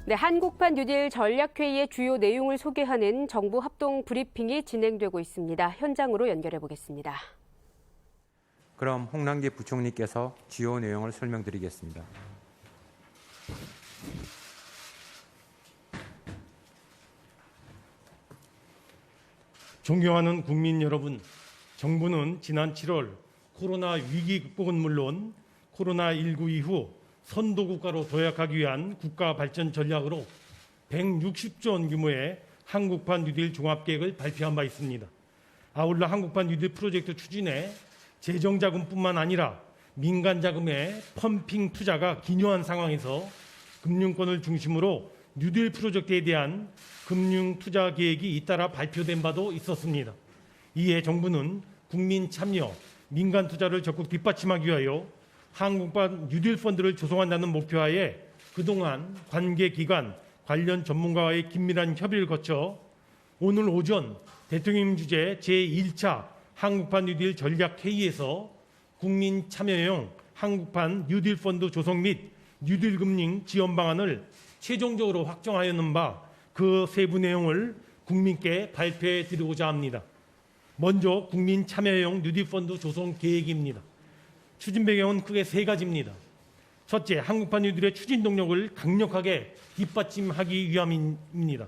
네, 한국판 뉴딜 전략회의의 주요 내용을 소개하는 정부 합동 브리핑이 진행되고 있습니다. 현장으로 연결해 보겠습니다. 그럼 홍남기 부총리께서 주요 내용을 설명드리겠습니다. 존경하는 국민 여러분, 정부는 지난 7월 코로나 위기 극복은 물론 코로나19 이후 선도국가로 도약하기 위한 국가 발전 전략으로 160조 원 규모의 한국판 뉴딜 종합계획을 발표한 바 있습니다. 아울러 한국판 뉴딜 프로젝트 추진에 재정자금뿐만 아니라 민간자금의 펌핑 투자가 기묘한 상황에서 금융권을 중심으로 뉴딜 프로젝트에 대한 금융투자 계획이 잇따라 발표된 바도 있었습니다. 이에 정부는 국민 참여, 민간 투자를 적극 뒷받침하기 위하여 한국판 뉴딜 펀드를 조성한다는 목표하에 그동안 관계기관, 관련 전문가와의 긴밀한 협의를 거쳐 오늘 오전 대통령 주재 제1차 한국판 뉴딜 전략회의에서 국민 참여형 한국판 뉴딜 펀드 조성 및 뉴딜 금융 지원 방안을 최종적으로 확정하였는 바 그 세부 내용을 국민께 발표해 드리고자 합니다. 먼저 국민 참여형 뉴딜 펀드 조성 계획입니다. 추진 배경은 크게 세 가지입니다. 첫째, 한국판 뉴딜의 추진 동력을 강력하게 뒷받침하기 위함입니다.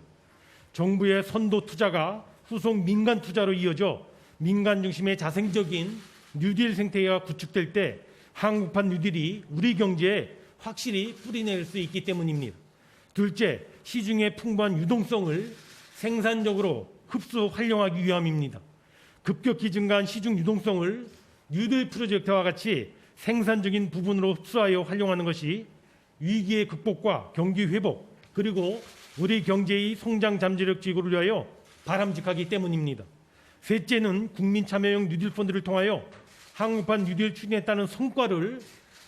정부의 선도 투자가 후속 민간 투자로 이어져 민간 중심의 자생적인 뉴딜 생태계가 구축될 때 한국판 뉴딜이 우리 경제에 확실히 뿌리낼 수 있기 때문입니다. 둘째, 시중의 풍부한 유동성을 생산적으로 흡수 활용하기 위함입니다. 급격히 증가한 시중 유동성을 뉴딜 프로젝트와 같이 생산적인 부분으로 흡수하여 활용하는 것이 위기의 극복과 경기 회복 그리고 우리 경제의 성장 잠재력 지구를 위하여 바람직하기 때문입니다. 셋째는 국민 참여형 뉴딜 펀드를 통하여 한국판 뉴딜 추진에 따른 성과를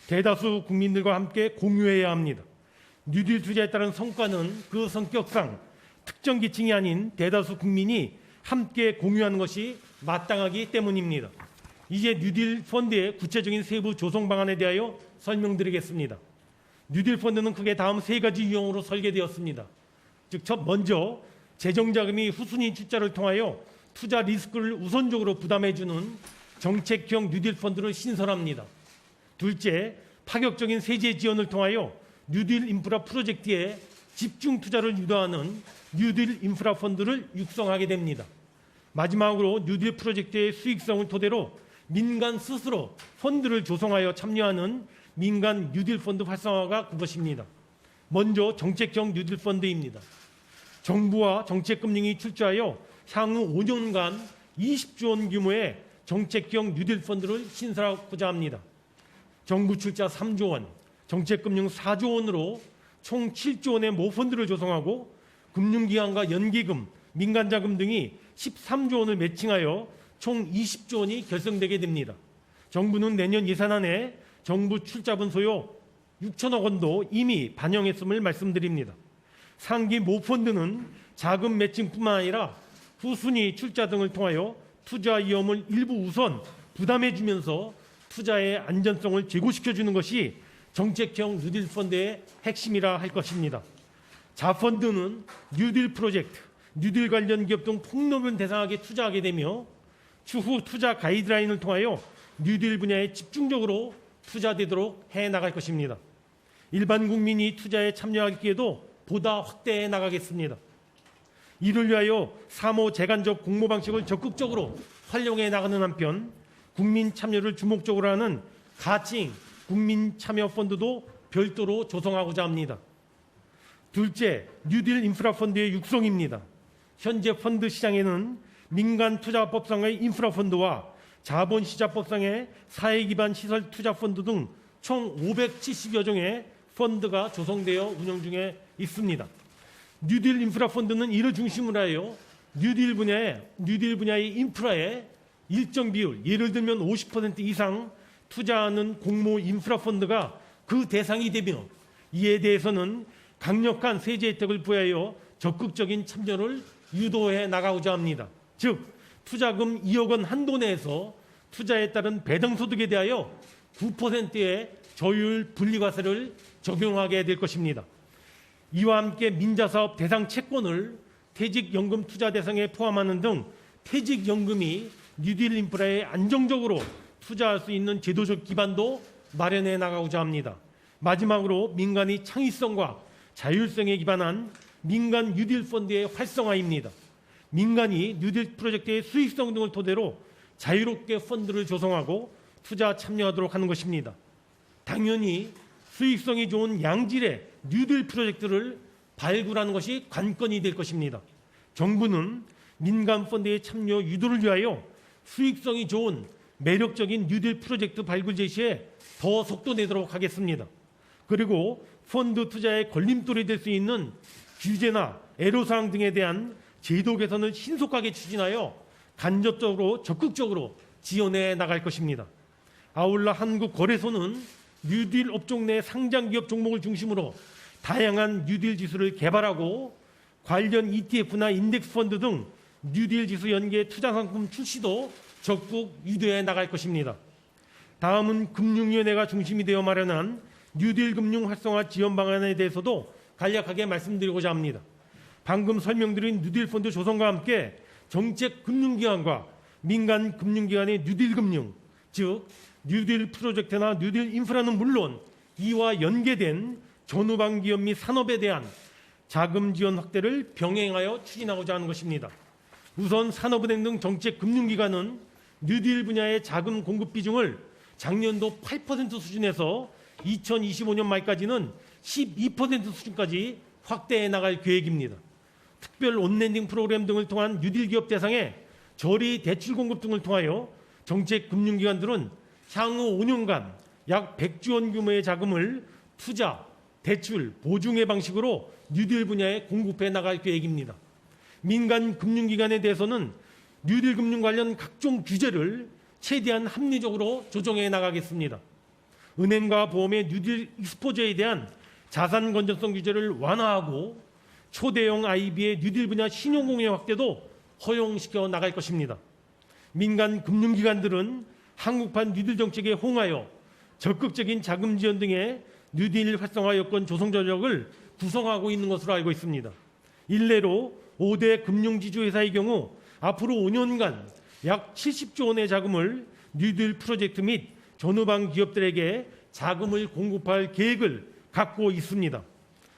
대다수 국민들과 함께 공유해야 합니다. 뉴딜 투자에 따른 성과는 그 성격상 특정 계층이 아닌 대다수 국민이 함께 공유하는 것이 마땅하기 때문입니다. 이제 뉴딜 펀드의 구체적인 세부 조성 방안에 대하여 설명드리겠습니다. 뉴딜 펀드는 크게 다음 세 가지 유형으로 설계되었습니다. 즉, 먼저 재정자금이 후순위 출자를 통하여 투자 리스크를 우선적으로 부담해주는 정책형 뉴딜 펀드를 신설합니다. 둘째, 파격적인 세제 지원을 통하여 뉴딜 인프라 프로젝트에 집중 투자를 유도하는 뉴딜 인프라 펀드를 육성하게 됩니다. 마지막으로 뉴딜 프로젝트의 수익성을 토대로 민간 스스로 펀드를 조성하여 참여하는 민간 뉴딜 펀드 활성화가 그것입니다. 먼저 정책형 뉴딜 펀드입니다. 정부와 정책금융이 출자하여 향후 5년간 20조 원 규모의 정책형 뉴딜 펀드를 신설하고자 합니다. 정부 출자 3조 원, 정책금융 4조 원으로 총 7조 원의 모펀드를 조성하고 금융기관과 연기금, 민간자금 등이 13조 원을 매칭하여 총 20조 원이 결성되게 됩니다. 정부는 내년 예산안에 정부 출자분 소요 6천억 원도 이미 반영했음을 말씀드립니다. 상기 모펀드는 자금 매칭뿐만 아니라 후순위 출자 등을 통하여 투자 위험을 일부 우선 부담해주면서 투자의 안전성을 제고시켜주는 것이 정책형 뉴딜 펀드의 핵심이라 할 것입니다. 자펀드는 뉴딜 프로젝트, 뉴딜 관련 기업 등 폭넓은 대상에게 투자하게 되며 추후 투자 가이드라인을 통하여 뉴딜 분야에 집중적으로 투자되도록 해나갈 것입니다. 일반 국민이 투자에 참여하기에도 보다 확대해 나가겠습니다. 이를 위하여 사모 재간접 공모 방식을 적극적으로 활용해 나가는 한편 국민 참여를 주목적으로 하는 가칭 국민 참여 펀드도 별도로 조성하고자 합니다. 둘째, 뉴딜 인프라 펀드의 육성입니다. 현재 펀드 시장에는 민간 투자법상의 인프라 펀드와 자본시장법상의 사회기반 시설 투자 펀드 등 총 570여 종의 펀드가 조성되어 운영 중에 있습니다. 뉴딜 인프라 펀드는 이를 중심으로 하여 뉴딜 분야의 인프라에 일정 비율, 예를 들면 50% 이상 투자하는 공모 인프라 펀드가 그 대상이 되며 이에 대해서는 강력한 세제 혜택을 부여하여 적극적인 참여를 유도해 나가고자 합니다. 즉, 투자금 2억 원 한도 내에서 투자에 따른 배당소득에 대하여 9%의 저율 분리과세를 적용하게 될 것입니다. 이와 함께 민자사업 대상 채권을 퇴직연금 투자 대상에 포함하는 등 퇴직연금이 뉴딜 인프라에 안정적으로 투자할 수 있는 제도적 기반도 마련해 나가고자 합니다. 마지막으로 민간이 창의성과 자율성에 기반한 민간 뉴딜 펀드의 활성화입니다. 민간이 뉴딜 프로젝트의 수익성 등을 토대로 자유롭게 펀드를 조성하고 투자 참여하도록 하는 것입니다. 당연히 수익성이 좋은 양질의 뉴딜 프로젝트를 발굴하는 것이 관건이 될 것입니다. 정부는 민간 펀드의 참여 유도를 위하여 수익성이 좋은 매력적인 뉴딜 프로젝트 발굴 제시에 더 속도 내도록 하겠습니다. 그리고 펀드 투자의 걸림돌이 될 수 있는 규제나 애로사항 등에 대한 제도 개선을 신속하게 추진하여 간접적으로 적극적으로 지원해 나갈 것입니다. 아울러 한국거래소는 뉴딜 업종 내 상장기업 종목을 중심으로 다양한 뉴딜 지수를 개발하고 관련 ETF나 인덱스 펀드 등 뉴딜 지수 연계 투자 상품 출시도 적극 유도해 나갈 것입니다. 다음은 금융위원회가 중심이 되어 마련한 뉴딜 금융 활성화 지원 방안에 대해서도 간략하게 말씀드리고자 합니다. 방금 설명드린 뉴딜 펀드 조성과 함께 정책 금융기관과 민간 금융기관의 뉴딜 금융, 즉 뉴딜 프로젝트나 뉴딜 인프라는 물론 이와 연계된 전후방 기업 및 산업에 대한 자금 지원 확대를 병행하여 추진하고자 하는 것입니다. 우선 산업은행 등 정책 금융기관은 뉴딜 분야의 자금 공급 비중을 작년도 8% 수준에서 2025년 말까지는 12% 수준까지 확대해 나갈 계획입니다. 특별 온랜딩 프로그램 등을 통한 뉴딜 기업 대상에 저리 대출 공급 등을 통하여 정책 금융기관들은 향후 5년간 약 100조 원 규모의 자금을 투자, 대출, 보증의 방식으로 뉴딜 분야에 공급해 나갈 계획입니다. 민간 금융기관에 대해서는 뉴딜 금융 관련 각종 규제를 최대한 합리적으로 조정해 나가겠습니다. 은행과 보험의 뉴딜 익스포저에 대한 자산 건전성 규제를 완화하고 초대형 IB의 뉴딜 분야 신용공여 확대도 허용시켜 나갈 것입니다. 민간 금융기관들은 한국판 뉴딜 정책에 호응하여 적극적인 자금 지원 등의 뉴딜 활성화 여건 조성 전력을 구성하고 있는 것으로 알고 있습니다. 일례로 5대 금융지주회사의 경우 앞으로 5년간 약 70조 원의 자금을 뉴딜 프로젝트 및 전후방 기업들에게 자금을 공급할 계획을 갖고 있습니다.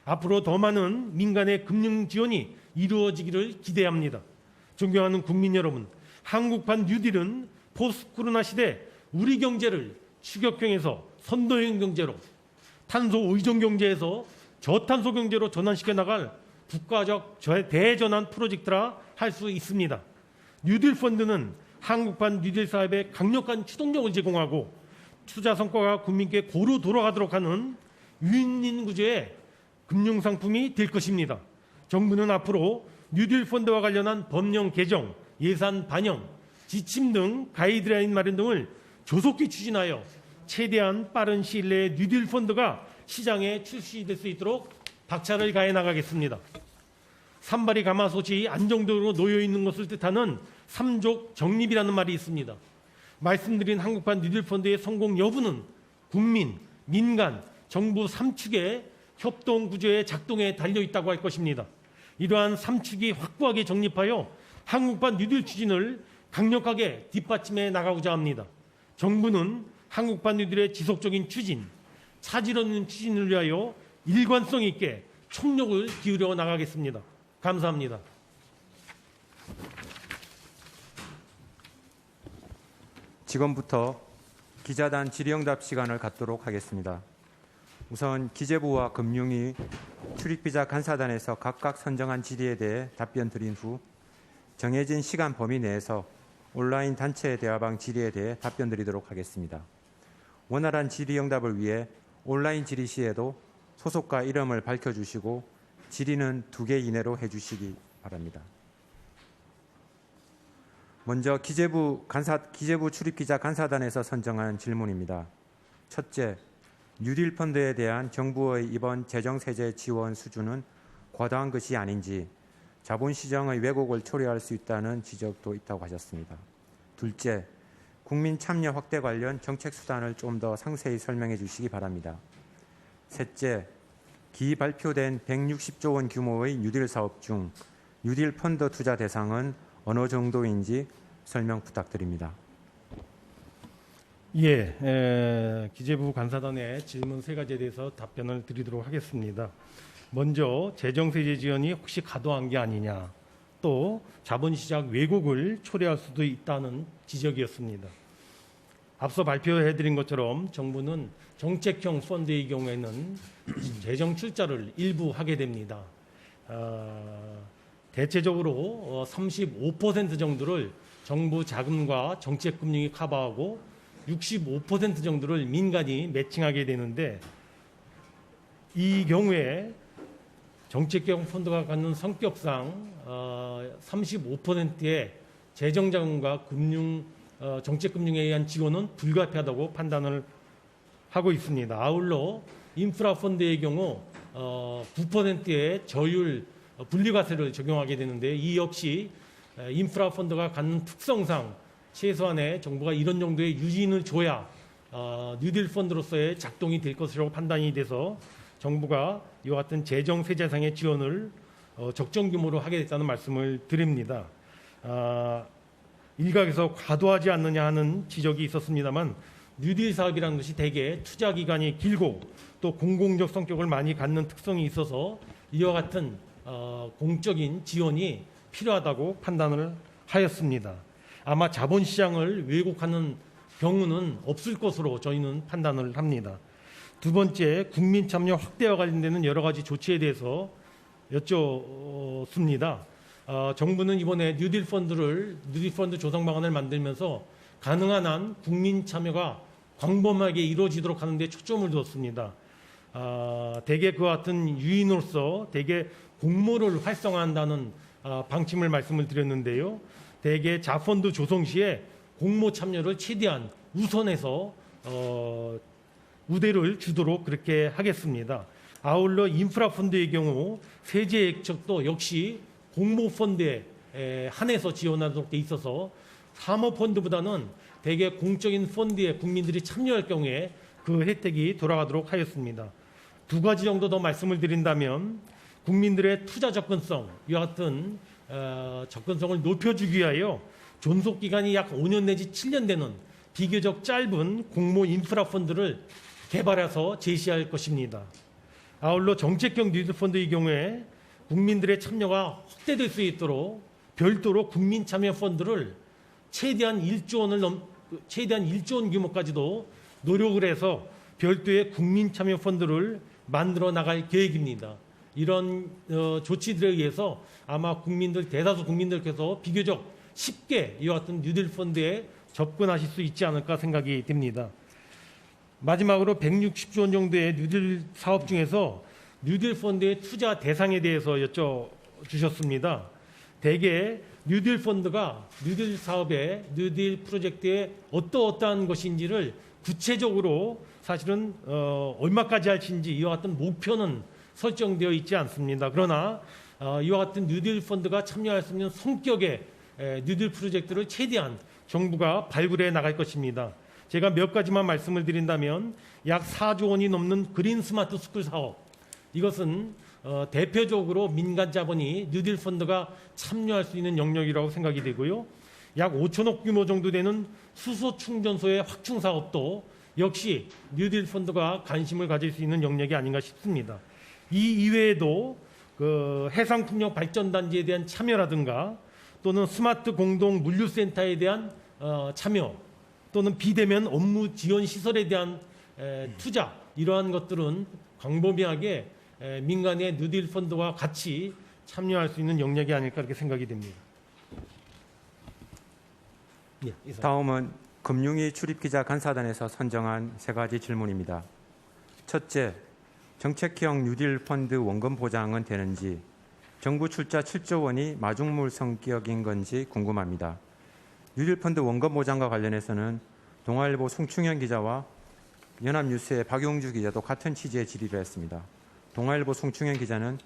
앞으로 더 많은 민간의 금융 지원이 이루어지기를 기대합니다. 존경하는 국민 여러분, 한국판 뉴딜은 포스트 코로나 시대 우리 경제를 추격형에서 선도형 경제로, 탄소 의존 경제에서 저탄소 경제로 전환시켜 나갈 국가적 대전환 프로젝트라 할 수 있습니다. 뉴딜 펀드는 한국판 뉴딜 사업에 강력한 추동력을 제공하고 투자 성과가 국민께 고루 돌아가도록 하는 윈윈 구조의 금융 상품이 될 것입니다. 정부는 앞으로 뉴딜 펀드와 관련한 법령 개정, 예산 반영, 지침 등 가이드라인 마련 등을 조속히 추진하여 최대한 빠른 시일 내에 뉴딜 펀드가 시장에 출시될 수 있도록 박차를 가해 나가겠습니다. 산발이 가마솥이 안정적으로 놓여 있는 것을 뜻하는 삼족 정립이라는 말이 있습니다. 말씀드린 한국판 뉴딜 펀드의 성공 여부는 국민, 민간, 정부 3축의 협동 구조의 작동에 달려 있다고 할 것입니다. 이러한 3축이 확고하게 정립하여 한국판 뉴딜 추진을 강력하게 뒷받침해 나가고자 합니다. 정부는 한국판 뉴딜의 지속적인 추진, 차질 없는 추진을 위하여 일관성 있게 총력을 기울여 나가겠습니다. 감사합니다. 지금부터 기자단 질의응답 시간을 갖도록 하겠습니다. 우선 기재부와 금융위, 출입기자 간사단에서 각각 선정한 질의에 대해 답변 드린 후 정해진 시간 범위 내에서 온라인 단체 대화방 질의에 대해 답변 드리도록 하겠습니다. 원활한 질의응답을 위해 온라인 질의 시에도 소속과 이름을 밝혀주시고 질의는 2개 이내로 해주시기 바랍니다. 먼저 기재부 출입기자 간사단에서 선정한 질문입니다. 첫째, 뉴딜 펀드에 대한 정부의 이번 재정세제 지원 수준은 과다한 것이 아닌지, 자본시장의 왜곡을 초래할 수 있다는 지적도 있다고 하셨습니다. 둘째, 국민 참여 확대 관련 정책 수단을 좀 더 상세히 설명해 주시기 바랍니다. 셋째, 기 발표된 160조 원 규모의 뉴딜 사업 중 뉴딜 펀드 투자 대상은 어느 정도인지 설명 부탁드립니다. 예, 기재부 간사단의 질문 세 가지에 대해서 답변을 드리도록 하겠습니다. 먼저 재정세제 지원이 혹시 과도한 게 아니냐, 또 자본시장 왜곡을 초래할 수도 있다는 지적이었습니다. 앞서 발표해드린 것처럼 정부는 정책형 펀드의 경우에는 재정 출자를 일부 하게 됩니다. 대체적으로 35% 정도를 정부 자금과 정책금융이 커버하고 65% 정도를 민간이 매칭하게 되는데, 이 경우에 정책형 펀드가 갖는 성격상 35%의 재정자금과 정책금융에 의한 지원은 불가피하다고 판단을 하고 있습니다. 아울러 인프라 펀드의 경우 9%의 저율 분리과세를 적용하게 되는데, 이 역시 인프라 펀드가 갖는 특성상 최소한의 정부가 이런 정도의 유인을 줘야 뉴딜 펀드로서의 작동이 될 것이라고 판단이 돼서 정부가 이와 같은 재정 세제상의 지원을 적정 규모로 하게 됐다는 말씀을 드립니다. 일각에서 과도하지 않느냐 하는 지적이 있었습니다만, 뉴딜 사업이라는 것이 대개 투자 기간이 길고 또 공공적 성격을 많이 갖는 특성이 있어서 이와 같은 공적인 지원이 필요하다고 판단을 하였습니다. 아마 자본시장을 왜곡하는 경우는 없을 것으로 저희는 판단을 합니다. 두 번째, 국민 참여 확대와 관련되는 여러 가지 조치에 대해서 여쭙습니다. 정부는 이번에 뉴딜 펀드 조성 방안을 만들면서 가능한 한 국민 참여가 광범하게 이루어지도록 하는 데 초점을 두었습니다. 대개 그와 같은 유인으로서 대개 공모를 활성화한다는 방침을 말씀을 드렸는데요. 대개 자펀드 조성 시에 공모 참여를 최대한 우선해서 우대를 주도록 그렇게 하겠습니다. 아울러 인프라 펀드의 경우 세제 액척도 역시 공모 펀드에 한해서 지원하도록 돼 있어서 사모펀드보다는 대개 공적인 펀드에 국민들이 참여할 경우에 그 혜택이 돌아가도록 하였습니다. 두 가지 정도 더 말씀을 드린다면, 국민들의 투자 접근성, 이와 같은 접근성을 높여주기 위하여 존속 기간이 약 5년 내지 7년 되는 비교적 짧은 공모 인프라 펀드를 개발해서 제시할 것입니다. 아울러 정책형 뉴딜 펀드의 경우에 국민들의 참여가 확대될 수 있도록 별도로 국민 참여 펀드를 최대한 1조 원 규모까지도 노력을 해서 별도의 국민 참여 펀드를 만들어 나갈 계획입니다. 이런 조치들에 의해서 아마 대다수 국민들께서 비교적 쉽게 이와 같은 뉴딜 펀드에 접근하실 수 있지 않을까 생각이 듭니다. 마지막으로 160조 원 정도의 뉴딜 사업 중에서 뉴딜 펀드의 투자 대상에 대해서 여쭤주셨습니다. 대개 뉴딜 펀드가 뉴딜 사업에, 뉴딜 프로젝트에 어떠한 것인지를 구체적으로 사실은 얼마까지 할지 이와 같은 목표는 설정되어 있지 않습니다. 그러나 이와 같은 뉴딜 펀드가 참여할 수 있는 성격의 뉴딜 프로젝트를 최대한 정부가 발굴해 나갈 것입니다. 제가 몇 가지만 말씀을 드린다면, 약 4조 원이 넘는 그린 스마트 스쿨 사업, 이것은 대표적으로 민간 자본이 뉴딜 펀드가 참여할 수 있는 영역이라고 생각이 되고요. 약 5천억 규모 정도 되는 수소 충전소의 확충 사업도 역시 뉴딜 펀드가 관심을 가질 수 있는 영역이 아닌가 싶습니다. 이 이외에도 해상풍력 발전단지에 대한 참여라든가, 또는 스마트 공동 물류센터에 대한 참여, 또는 비대면 업무 지원 시설에 대한 투자, 이러한 것들은 광범위하게 민간의 뉴딜 펀드와 같이 참여할 수 있는 영역이 아닐까 그렇게 생각이 됩니다. 다음은 금융위 출입기자 간사단에서 선정한 세 가지 질문입니다. 첫째, 정책형 뉴딜 펀드 원금 보장은 되는지, 정부 출자 7조 원이 마중물 성격인 건지 궁금합니다. 뉴딜 펀드 원금 보장과 관련해서는 동아일보 송충현 기자와 연합뉴스의 박용주 기자도 같은 취지의 질의를 했습니다. 동아일보 송충현 기자는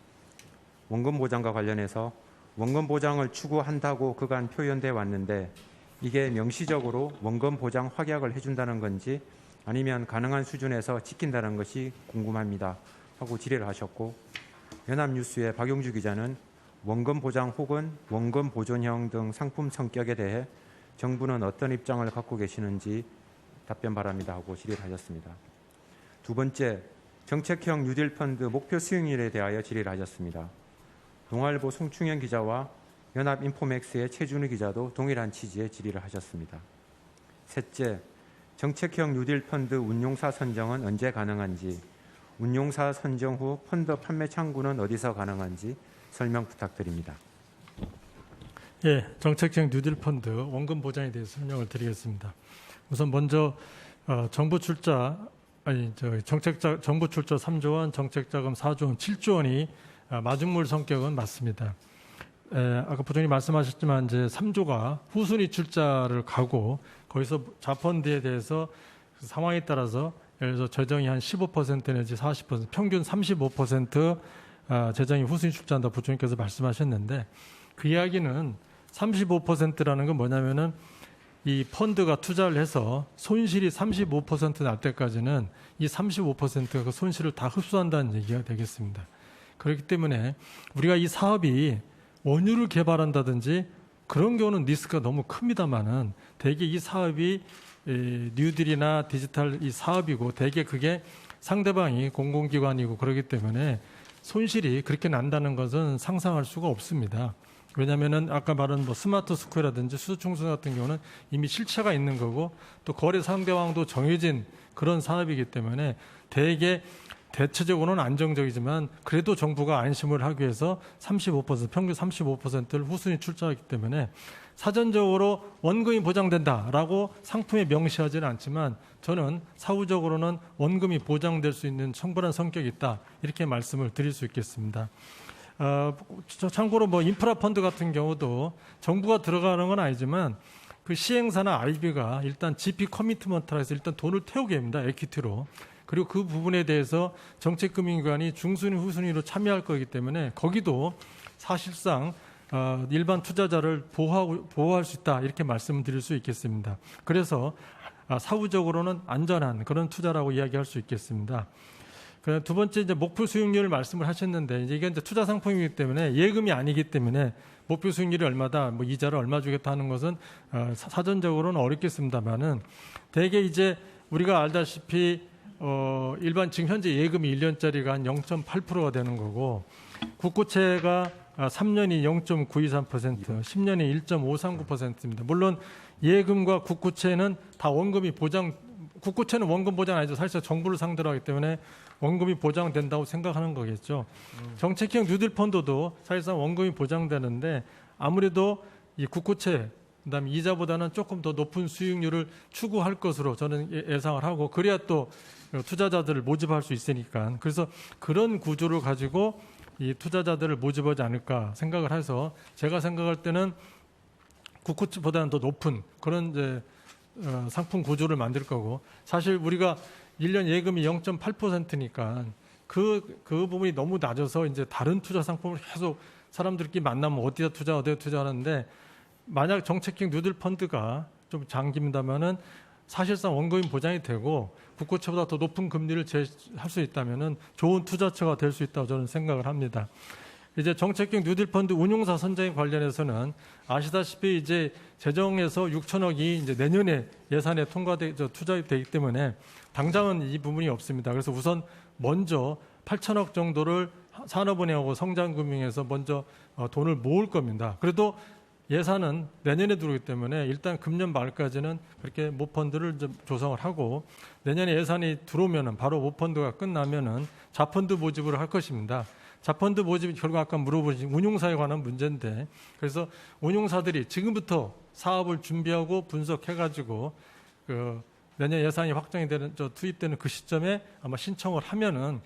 원금 보장과 관련해서 원금 보장을 추구한다고 그간 표현돼 왔는데, 이게 명시적으로 원금 보장 확약을 해준다는 건지 아니면 가능한 수준에서 지킨다는 것이 궁금합니다. 하고 질의를 하셨고, 연합뉴스의 박용주 기자는 원금 보장 혹은 원금 보존형 등 상품 성격에 대해 정부는 어떤 입장을 갖고 계시는지 답변 바랍니다 하고 질의를 하셨습니다. 두 번째, 정책형 뉴딜 펀드 목표 수익률에 대하여 질의를 하셨습니다. 동아일보 송충현 기자와 연합인포맥스의 최준우 기자도 동일한 취지의 질의를 하셨습니다. 셋째, 정책형 뉴딜 펀드 운용사 선정은 언제 가능한지, 운용사 선정 후 펀드 판매 창구는 어디서 가능한지 설명 부탁드립니다. 예, 정책형 뉴딜 펀드 원금 보장에 대해서 설명을 드리겠습니다. 우선 먼저 정부 출자 정부 출자 3조 원, 정책자금 4조 원, 7조 원이 마중물 성격은 맞습니다. 아까 부총리 말씀하셨지만 이제 3조가 후순위 출자를 가고 거기서 자펀드에 대해서 상황에 따라서 예를 들어서 재정이 한 15% 내지 40%, 평균 35% 재정이 후순위 출자한다 부총리께서 말씀하셨는데 그 이야기는 35%라는 건 뭐냐면은 이 펀드가 투자를 해서 손실이 35% 날 때까지는 이 35%가 그 손실을 다 흡수한다는 얘기가 되겠습니다. 그렇기 때문에 우리가 이 사업이 원유를 개발한다든지 그런 경우는 리스크가 너무 큽니다만은 대개 이 사업이 뉴딜이나 디지털 이 사업이고 대개 그게 상대방이 공공기관이고 그렇기 때문에 손실이 그렇게 난다는 것은 상상할 수가 없습니다. 왜냐하면은 아까 말한 뭐 스마트 스퀘어라든지 수소충수 같은 경우는 이미 실체가 있는 거고 또 거래 상대방도 정해진 그런 사업이기 때문에 대개 대체적으로는 안정적이지만 그래도 정부가 안심을 하기 위해서 35% 평균 35%를 후순위 출자하기 때문에 사전적으로 원금이 보장된다라고 상품에 명시하지는 않지만 저는 사후적으로는 원금이 보장될 수 있는 충분한 성격이 있다 이렇게 말씀을 드릴 수 있겠습니다. 참고로 뭐 인프라 펀드 같은 경우도 정부가 들어가는 건 아니지만 그 시행사나 IB가 일단 GP 커미트먼트라 해서 일단 돈을 태우게 합니다. 에퀴티로. 그리고 그 부분에 대해서 정책금융기관이 중순위, 후순위로 참여할 거기 때문에 거기도 사실상 일반 투자자를 보호할 수 있다 이렇게 말씀을 드릴 수 있겠습니다. 그래서 사후적으로는 안전한 그런 투자라고 이야기할 수 있겠습니다. 두 번째 이제 목표 수익률을 말씀을 하셨는데 이게 이제 투자 상품이기 때문에 예금이 아니기 때문에 목표 수익률이 얼마다, 뭐 이자를 얼마 주겠다 하는 것은 사전적으로는 어렵겠습니다만은 대개 이제 우리가 알다시피 일반 지금 현재 예금이 1년짜리가 한 0.8%가 되는 거고 국고채가 3년이 0.923%, 10년이 1.539%입니다. 물론 예금과 국고채는 다 원금이 국고채는 원금 보장 아니죠. 사실상 정부를 상대로 하기 때문에 원금이 보장된다고 생각하는 거겠죠. 정책형 뉴딜 펀드도 사실상 원금이 보장되는데 아무래도 이 국고채 그다음에 이자보다는 조금 더 높은 수익률을 추구할 것으로 저는 예상을 하고 그래야 또 투자자들을 모집할 수 있으니까 그래서 그런 구조를 가지고 이 투자자들을 모집하지 않을까 생각을 해서 제가 생각할 때는 국고채보다는 더 높은 그런 이제 상품 구조를 만들 거고 사실 우리가 1년 예금이 0.8%니까 그 부분이 너무 낮아서 이제 다른 투자 상품을 계속 사람들끼리 만나면 어디다 투자하는데 만약 정책형 뉴딜 펀드가 좀 장기입니다만은 사실상 원금이 보장이 되고 국고채보다 더 높은 금리를 제시할 수 있다면은 좋은 투자처가 될 수 있다고 저는 생각을 합니다. 이제 정책형 뉴딜 펀드 운용사 선정에 관련해서는 아시다시피 이제 재정에서 6천억이 이제 내년에 예산에 투자되기 때문에 당장은 이 부분이 없습니다. 그래서 우선 먼저 8천억 정도를 산업은행하고 성장금융에서 먼저 돈을 모을 겁니다. 그래도 예산은 내년에 들어오기 때문에 일단 금년 말까지는 그렇게 모펀드를 이제 조성을 하고 내년에 예산이 들어오면은 바로 모펀드가 끝나면은 자펀드 모집을 할 것입니다. 자펀드 모집이 결국 아까 물어보신 운용사에 관한 문제인데 그래서 운용사들이 지금부터 사업을 준비하고 분석해가지고 그 내년 예산이 확정이 되는 투입되는 그 시점에 아마 신청을 하면은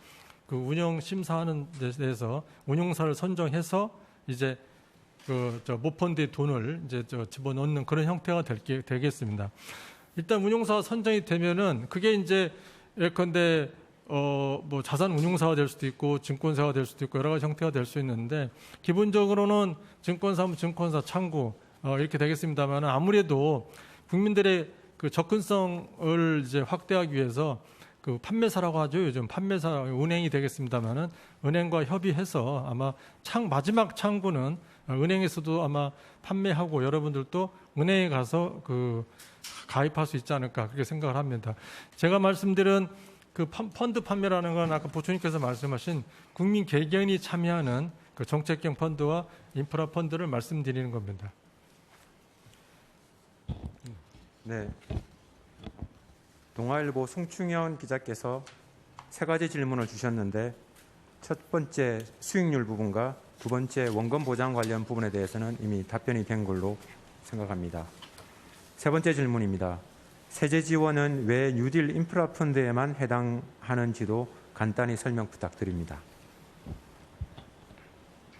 그 운영 심사하는 데 대해서 운용사를 선정해서 이제 모펀드의 돈을 이제 집어넣는 그런 형태가 되겠습니다. 일단 운용사 선정이 되면은 그게 이제 예컨대 뭐 자산 운용사가 될 수도 있고 증권사가 될 수도 있고 여러 가지 형태가 될 수 있는데 기본적으로는 증권사면 증권사 창구 이렇게 되겠습니다만 아무래도 국민들의 그 접근성을 이제 확대하기 위해서 그 판매사라고 하죠. 요즘 판매사 은행이 되겠습니다만은 은행과 협의해서 아마 마지막 창구는 은행에서도 아마 판매하고 여러분들도 은행에 가서 그 가입할 수 있지 않을까 그렇게 생각을 합니다. 제가 말씀드린 그 펀드 판매라는 건 아까 부총리께서 말씀하신 국민 개개인이 참여하는 그 정책형 펀드와 인프라 펀드를 말씀드리는 겁니다. 네. 동아일보 송충현 기자께서 세 가지 질문을 주셨는데 첫 번째 수익률 부분과 두 번째 원금 보장 관련 부분에 대해서는 이미 답변이 된 걸로 생각합니다. 세 번째 질문입니다. 세제 지원은 왜 뉴딜 인프라 펀드에만 해당하는지도 간단히 설명 부탁드립니다.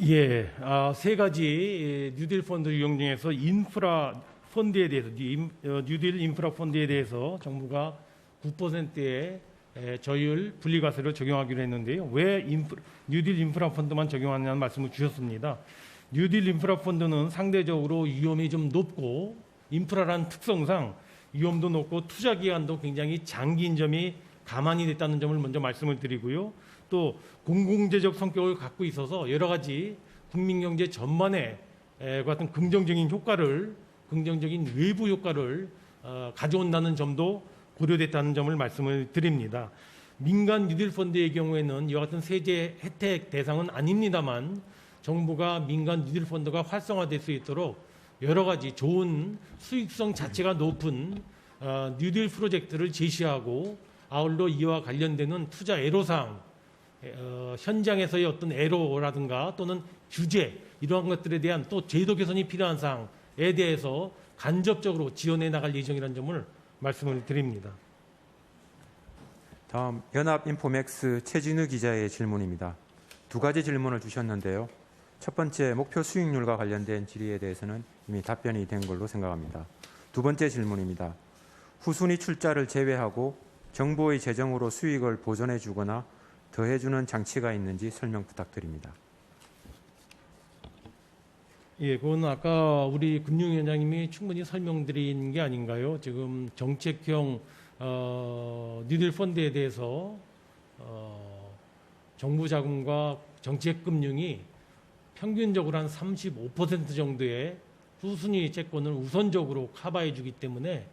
예, 세 가지 뉴딜 펀드 유형 중에서 인프라 펀드에 대해서 뉴딜 인프라 펀드에 대해서 정부가 9%의 저율 분리과세를 적용하기로 했는데요. 왜 뉴딜 인프라 펀드만 적용하냐는 말씀을 주셨습니다. 뉴딜 인프라 펀드는 상대적으로 위험이 좀 높고 인프라라는 특성상 위험도 높고 투자 기간도 굉장히 장기인 점이 감안이 됐다는 점을 먼저 말씀을 드리고요. 또 공공재적 성격을 갖고 있어서 여러 가지 국민 경제 전반에 같은 긍정적인 외부 효과를 가져온다는 점도 고려됐다는 점을 말씀을 드립니다. 민간 뉴딜 펀드의 경우에는 이와 같은 세제 혜택 대상은 아닙니다만 정부가 민간 뉴딜 펀드가 활성화될 수 있도록 여러 가지 좋은 수익성 자체가 높은 뉴딜 프로젝트를 제시하고 아울러 이와 관련되는 투자 애로사항, 현장에서의 어떤 애로라든가 또는 규제 이러한 것들에 대한 또 제도 개선이 필요한 사항에 대해서 간접적으로 지원해 나갈 예정이라는 점을 말씀을 드립니다. 다음 연합인포맥스 최진우 기자의 질문입니다. 두 가지 질문을 주셨는데요. 첫 번째 목표 수익률과 관련된 질의에 대해서는 이미 답변이 된 걸로 생각합니다. 두 번째 질문입니다. 후순위 출자를 제외하고 정부의 재정으로 수익을 보존해 주거나 더해 주는 장치가 있는지 설명 부탁드립니다. 예, 그건 아까 우리 금융위원장님이 충분히 설명드린 게 아닌가요? 지금 정책형 뉴딜 펀드에 대해서 정부 자금과 정책금융이 평균적으로 한 35% 정도의 후순위 채권을 우선적으로 커버해 주기 때문에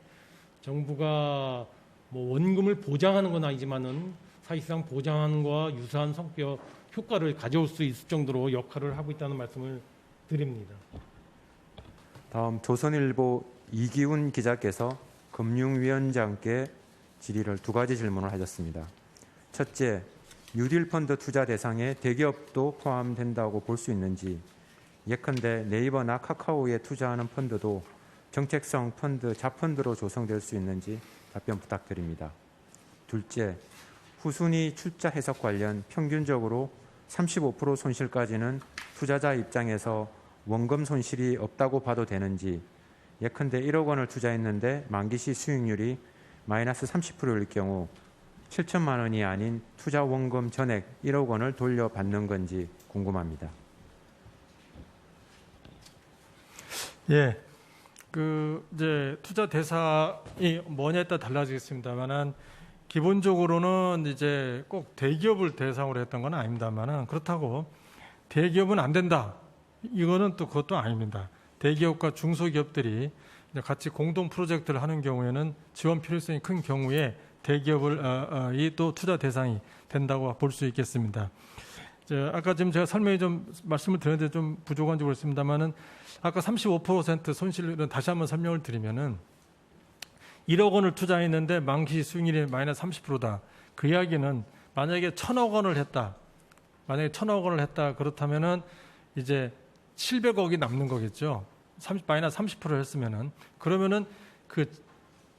정부가 뭐 원금을 보장하는 건 아니지만은 사실상 보장하는 거와 유사한 성격 효과를 가져올 수 있을 정도로 역할을 하고 있다는 말씀을 드립니다. 다음 조선일보 이기훈 기자께서 금융위원장께 질의를 두 가지 질문을 하셨습니다. 첫째, 뉴딜 펀드 투자 대상에 대기업도 포함된다고 볼 수 있는지, 예컨대 네이버나 카카오에 투자하는 펀드도 정책성 펀드, 자펀드로 조성될 수 있는지 답변 부탁드립니다. 둘째, 후순위 출자 해석 관련 평균적으로 35% 손실까지는 투자자 입장에서 원금 손실이 없다고 봐도 되는지, 예컨대 1억 원을 투자했는데 만기 시 수익률이 마이너스 30%일 경우 7천만 원이 아닌 투자 원금 전액 1억 원을 돌려받는 건지 궁금합니다. 예, 이제 투자 대상이 뭐냐에 따라 달라지겠습니다만은 기본적으로는 이제 꼭 대기업을 대상으로 했던 건 아닙니다만은 그렇다고 대기업은 안 된다. 이거는 또 그것도 아닙니다. 대기업과 중소기업들이 같이 공동 프로젝트를 하는 경우에는 지원 필요성이 큰 경우에 대기업을 또 투자 대상이 된다고 볼 수 있겠습니다. 아까 지금 제가 설명에 좀 말씀을 드렸는데 좀 부족한지 모르겠습니다만은 아까 35% 손실은 다시 한번 설명을 드리면은 1억 원을 투자했는데 만기 수익률이 마이너스 30%다. 그 이야기는 만약에 1,000억 원을 했다. 만약에 1,000억 원을 했다. 그렇다면은 이제 700억이 남는 거겠죠. 마이너스 30% 했으면은 그러면은 그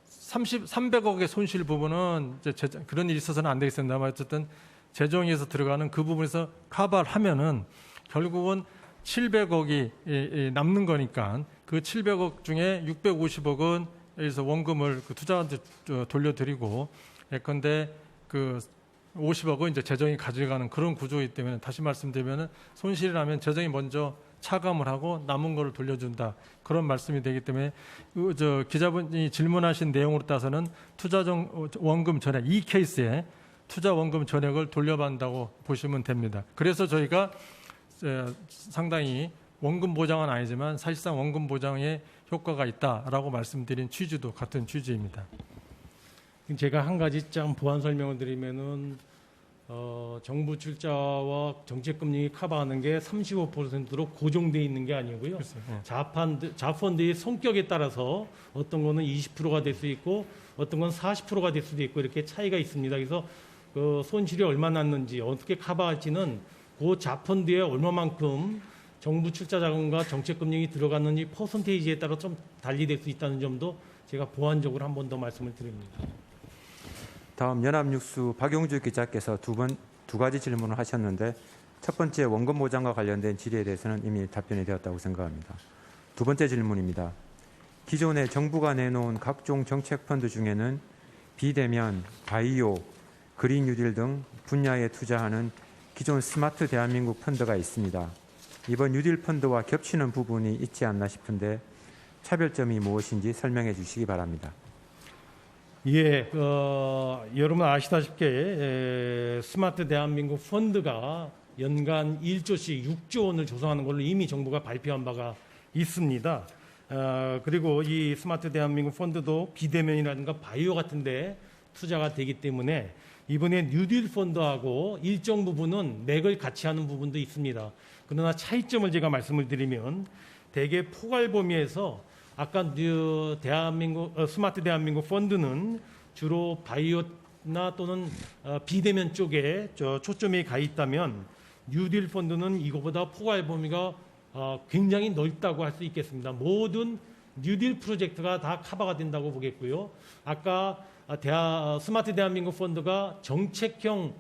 300억의 손실 부분은 이제 그런 일이 있어서는 안 되겠습니다만 어쨌든 재정에서 들어가는 그 부분에서 커버를 하면은 결국은 700억이 남는 거니까 그 700억 중에 650억은 여기서 원금을 그 투자한테 돌려드리고 예컨대 그 50억은 이제 재정이 가져가는 그런 구조이기 때문에 다시 말씀드리면은 손실이 나면 재정이 먼저 차감을 하고 남은 거를 돌려준다. 그런 말씀이 되기 때문에 기자분이 질문하신 내용으로 따서는 원금 전액, 이 케이스에 투자 원금 전액을 돌려받는다고 보시면 됩니다. 그래서 저희가 상당히 원금 보장은 아니지만 사실상 원금 보장에 효과가 있다라고 말씀드린 취지도 같은 취지입니다. 제가 한 가지 좀 보완 설명을 드리면은 정부 출자와 정책금리 커버하는 게 35%로 고정돼 있는 게 아니고요. 자펀드의 성격에 따라서 어떤 거는 20%가 될 수 있고 어떤 건 40%가 될 수도 있고 이렇게 차이가 있습니다. 그래서 그 손실이 얼마 났는지 어떻게 커버할지는 그 자펀드에 얼마만큼 정부 출자 자금과 정책금융이 들어갔는지 퍼센테이지에 따라 좀 달리 될 수 있다는 점도 제가 보완적으로 한 번 더 말씀을 드립니다. 다음 연합뉴스 박용주 기자께서 두 가지 질문을 하셨는데 첫 번째 원금 보장과 관련된 질의에 대해서는 이미 답변이 되었다고 생각합니다. 두 번째 질문입니다. 기존에 정부가 내놓은 각종 정책 펀드 중에는 비대면, 바이오, 그린 뉴딜 등 분야에 투자하는 기존 스마트 대한민국 펀드가 있습니다. 이번 뉴딜 펀드와 겹치는 부분이 있지 않나 싶은데 차별점이 무엇인지 설명해 주시기 바랍니다. 예, 여러분 아시다시피 스마트 대한민국 펀드가 연간 1조씩 6조 원을 조성하는 걸로 이미 정부가 발표한 바가 있습니다. 그리고 이 스마트 대한민국 펀드도 비대면이라든가 바이오 같은 데 투자가 되기 때문에 이번에 뉴딜 펀드하고 일정 부분은 맥을 같이 하는 부분도 있습니다. 그러나 차이점을 제가 말씀을 드리면 대개 포괄 범위에서 아까 스마트 대한민국 펀드는 주로 바이오나 또는 비대면 쪽에 초점이 가 있다면 뉴딜 펀드는 이거보다 포괄 범위가 굉장히 넓다고 할 수 있겠습니다. 모든 뉴딜 프로젝트가 다 커버가 된다고 보겠고요. 아까 스마트 대한민국 펀드가 정책형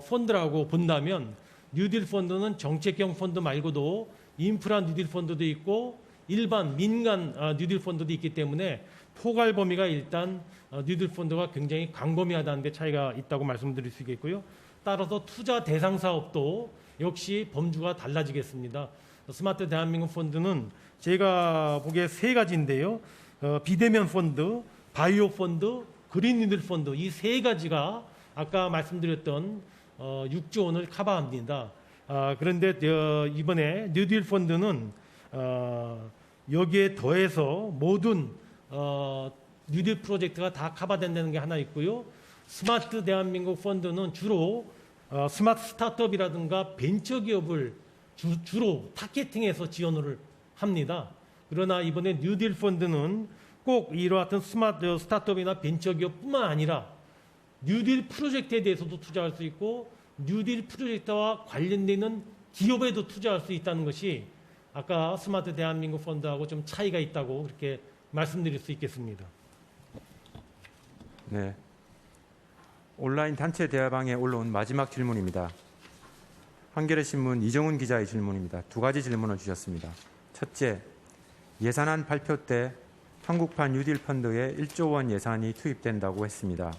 펀드라고 본다면 뉴딜 펀드는 정책형 펀드 말고도 인프라 뉴딜 펀드도 있고 일반 민간 뉴딜 펀드도 있기 때문에 포괄 범위가 일단 뉴딜 펀드가 굉장히 광범위하다는 데 차이가 있다고 말씀드릴 수 있겠고요. 따라서 투자 대상 사업도 역시 범주가 달라지겠습니다. 스마트 대한민국 펀드는 제가 보기에 세 가지인데요. 비대면 펀드, 바이오 펀드, 그린 뉴딜 펀드 이 세 가지가 아까 말씀드렸던 6조 원을 커버합니다. 그런데 이번에 뉴딜 펀드는 여기에 더해서 모든 뉴딜 프로젝트가 다 커버된다는 게 하나 있고요. 스마트 대한민국 펀드는 주로 스마트 스타트업이라든가 벤처기업을 주로 타겟팅해서 지원을 합니다. 그러나 이번에 뉴딜 펀드는 꼭 이러한 스마트 스타트업이나 벤처기업뿐만 아니라 뉴딜 프로젝트에 대해서도 투자할 수 있고 뉴딜 프로젝트와 관련되는 기업에도 투자할 수 있다는 것이 아까 스마트 대한민국 펀드하고 좀 차이가 있다고 그렇게 말씀드릴 수 있겠습니다. 네. 온라인 단체 대화방에 올라온 마지막 질문입니다. 한겨레 신문 이정훈 기자의 질문입니다. 두 가지 질문을 주셨습니다. 첫째, 예산안 발표 때 한국판 뉴딜 펀드에 1조 원 예산이 투입된다고 했습니다.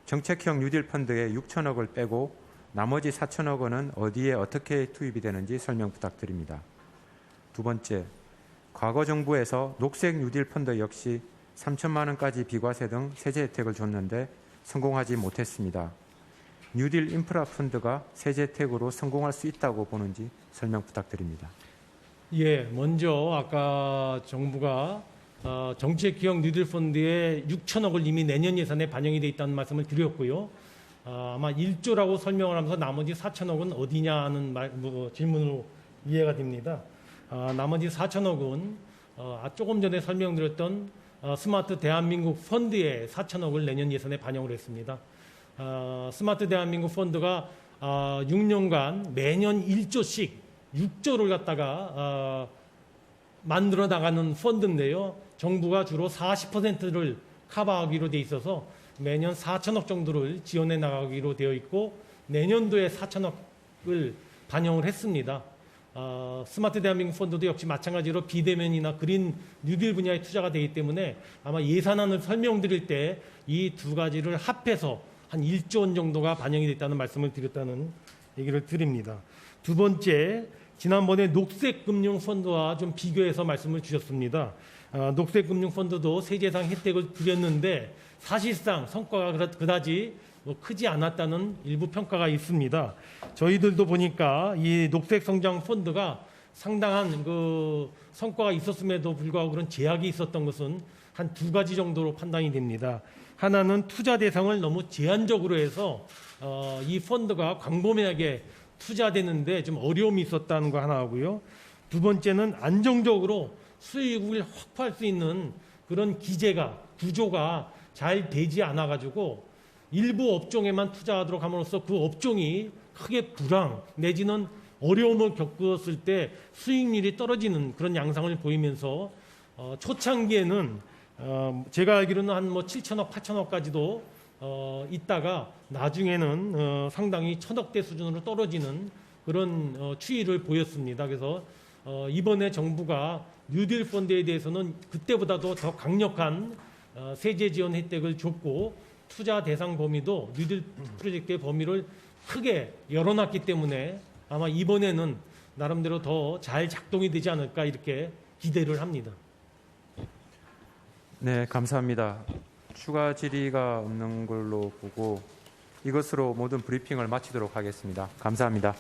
정책형 뉴딜 펀드에 6천억을 빼고 나머지 4천억 원은 어디에 어떻게 투입이 되는지 설명 부탁드립니다. 두 번째, 과거 정부에서 녹색 뉴딜 펀드 역시 3천만 원까지 비과세 등 세제 혜택을 줬는데 성공하지 못했습니다. 뉴딜 인프라 펀드가 세제 혜택으로 성공할 수 있다고 보는지 설명 부탁드립니다. 예, 먼저 아까 정부가 정책기업 뉴딜 펀드에 6천억을 이미 내년 예산에 반영이 돼 있다는 말씀을 드렸고요. 아마 1조라고 설명을 하면서 나머지 4천억은 어디냐 하는 질문으로 이해가 됩니다. 나머지 4천억은 조금 전에 설명드렸던 스마트 대한민국 펀드에 4천억을 내년 예산에 반영을 했습니다. 스마트 대한민국 펀드가 6년간 매년 1조씩 6조를 갖다가 만들어 나가는 펀드인데요. 정부가 주로 40%를 커버하기로 돼 있어서 매년 4천억 정도를 지원해 나가기로 되어 있고 내년도에 4천억을 반영을 했습니다. 스마트 대한민국 펀드도 역시 마찬가지로 비대면이나 그린 뉴딜 분야에 투자가 되기 때문에 아마 예산안을 설명드릴 때 이 두 가지를 합해서 한 1조 원 정도가 반영이 됐다는 말씀을 드렸다는 얘기를 드립니다. 두 번째, 지난번에 녹색금융펀드와 좀 비교해서 말씀을 주셨습니다. 녹색금융펀드도 세제상 혜택을 드렸는데 사실상 성과가 그다지 크지 않았다는 일부 평가가 있습니다. 저희들도 보니까 이 녹색성장펀드가 상당한 그 성과가 있었음에도 불구하고 그런 제약이 있었던 것은 한 두 가지 정도로 판단이 됩니다. 하나는 투자 대상을 너무 제한적으로 해서 이 펀드가 광범위하게 투자되는데 좀 어려움이 있었다는 거 하나고요. 두 번째는 안정적으로 수익을 확보할 수 있는 그런 구조가 잘 되지 않아 가지고 일부 업종에만 투자하도록 함으로써 그 업종이 크게 불황 내지는 어려움을 겪었을 때 수익률이 떨어지는 그런 양상을 보이면서 초창기에는 제가 알기로는 한 7천억, 8천억까지도 있다가 나중에는 상당히 천억대 수준으로 떨어지는 그런 추이를 보였습니다. 그래서 이번에 정부가 뉴딜 펀드에 대해서는 그때보다도 더 강력한 세제 지원 혜택을 줬고 투자 대상 범위도 뉴딜 프로젝트의 범위를 크게 열어놨기 때문에 아마 이번에는 나름대로 더 잘 작동이 되지 않을까 이렇게 기대를 합니다. 네, 감사합니다. 추가 질의가 없는 걸로 보고 이것으로 모든 브리핑을 마치도록 하겠습니다. 감사합니다.